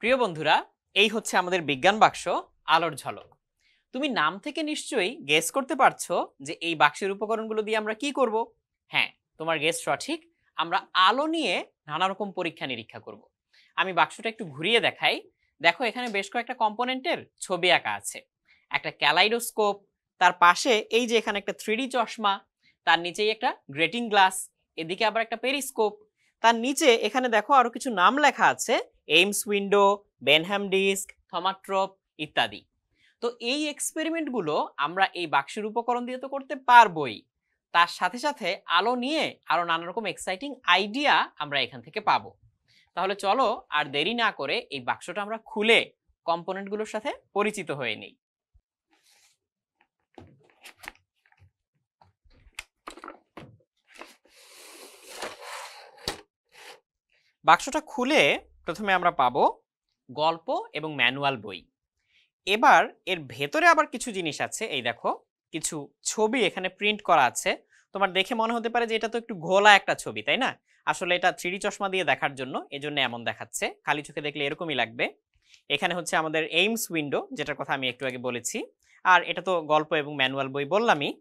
প্রিয় বন্ধুরা, এই হচ্ছে আমাদের বিজ্ঞান বাক্স আলোর ঝলক। তুমি নাম থেকে নিশ্চয়ই গেস করতে পারছো যে এই বাক্সের উপকরণগুলো দিয়ে আমরা কি করব। হ্যাঁ, তোমার গেস সঠিক। আমরা আলো নিয়ে নানা রকম পরীক্ষা নিরীক্ষা করব। আমি বাক্সটা একটু ঘুরিয়ে দেখাই। দেখো, এখানে বেশ কয়েকটা কম্পোনেন্টের ছবি আঁকা আছে। একটা ক্যালাইডোস্কোপ, তার পাশে এই যে এখানে একটা 3D চশমা, তার নিচেই একটা গ্রেটিং গ্লাস, এদিকে আবার একটা পেরিস্কোপ, তার নিচে এখানে দেখো আরো কিছু নাম লেখা আছে, এইমস উইন্ডো, বেনহ্যাম ডিস্ক, থমাট্রপ ইত্যাদি। তো এই এক্সপেরিমেন্টগুলো আমরা এই বাক্সের উপকরণ দিয়ে তো করতে পারবোই, তার সাথে সাথে আলো নিয়ে আরো নানা রকম এক্সাইটিং আইডিয়া আমরা এখান থেকে পাবো। তাহলে চলো আর দেরি না করে এই বাক্সটা আমরা খুলে কম্পোনেন্টগুলোর সাথে পরিচিত হয়ে নিই। বাক্সটা খুলে প্রথমে আমরা পাবো গল্প এবং ম্যানুয়াল বই। এবার এর ভেতরে আবার কিছু জিনিস আছে। এই দেখো, কিছু ছবি এখানে প্রিন্ট করা আছে। তোমার দেখে মনে হতে পারে যে এটা তো একটু ঘোলা একটা ছবি, তাই না? আসলে এটা 3D চশমা দিয়ে দেখার জন্য, এজন্য এমন দেখাচ্ছে। খালি চোখে দেখলে এরকমই লাগবে। এখানে হচ্ছে আমাদের এইমস উইন্ডো, যেটার কথা আমি একটু আগে বলেছি। আর এটা তো গল্প এবং ম্যানুয়াল বই বললামই।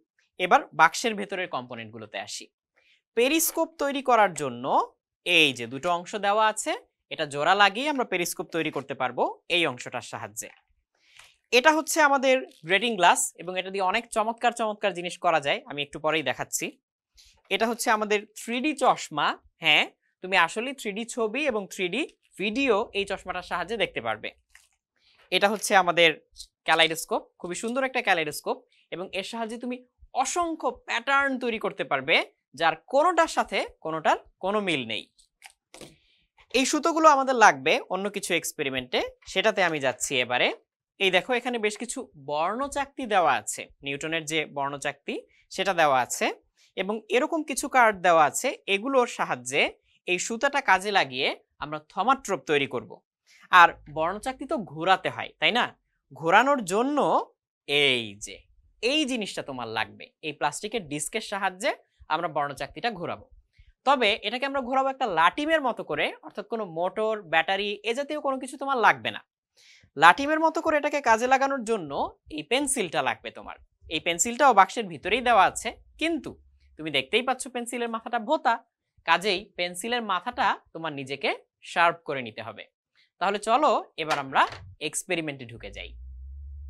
এবার বাক্সের ভেতরের কম্পোনেন্টগুলোতে আসি। পেরিস্কোপ তৈরি করার জন্য এই যে দুটো অংশ দেওয়া আছে, এটা জোড়া লাগিয়ে আমরা পেরিস্কোপ তৈরি করতে পারবো এই অংশটার সাহায্যে। এটা হচ্ছে আমাদের গ্রেটিং গ্লাস এবং এটা দিয়ে অনেক চমৎকার চমৎকার জিনিস করা যায়, আমি একটু পরেই দেখাচ্ছি। এটা হচ্ছে আমাদের 3D চশমা। হ্যাঁ, তুমি আসলে 3D ছবি এবং 3D ভিডিও এই চশমাটার সাহায্যে দেখতে পারবে। এটা হচ্ছে আমাদের ক্যালাইডোস্কোপ, খুবই সুন্দর একটা ক্যালাইডোস্কোপ, এবং এর সাহায্যে তুমি অসংখ্য প্যাটার্ন তৈরি করতে পারবে, যার কোনোটার সাথে কোনোটার কোনো মিল নেই। এই সুতোগুলো আমাদের লাগবে অন্য কিছু এক্সপেরিমেন্টে, সেটাতে আমি যাচ্ছি এবারে। এই দেখো, এখানে বেশ কিছু বর্ণচাকতি দেওয়া আছে, নিউটনের যে বর্ণচাকতি সেটা দেওয়া আছে, এবং এরকম কিছু কার্ড দেওয়া আছে। এগুলোর সাহায্যে এই সুতাটা কাজে লাগিয়ে আমরা থমাট্রপ তৈরি করব। আর বর্ণচাকতি তো ঘোরাতে হয়, তাই না? ঘোরানোর জন্য এই জিনিসটা তোমার লাগবে। এই প্লাস্টিকের ডিস্কের সাহায্যে আমরা বর্ণচাকতিটা ঘোরাবো। তবে এটাকে আমরা ঘোরাবো একটা লাটিমের মতো করে, অর্থাৎ কোনো মোটর, ব্যাটারি এ জাতীয় কোনো কিছু তোমার লাগবে না। লাটিমের মতো করে এটাকে কাজে লাগানোর জন্য এই পেন্সিলটা লাগবে তোমার। এই পেন্সিলটাও বাক্সের ভিতরেই দেওয়া আছে, কিন্তু তুমি দেখতেই পাচ্ছ পেন্সিলের মাথাটা ভোঁতা। কাজেই পেন্সিলের মাথাটা তোমার নিজেকে শার্প করে নিতে হবে। তাহলে চলো এবার আমরা এক্সপেরিমেন্টে ঢুকে যাই।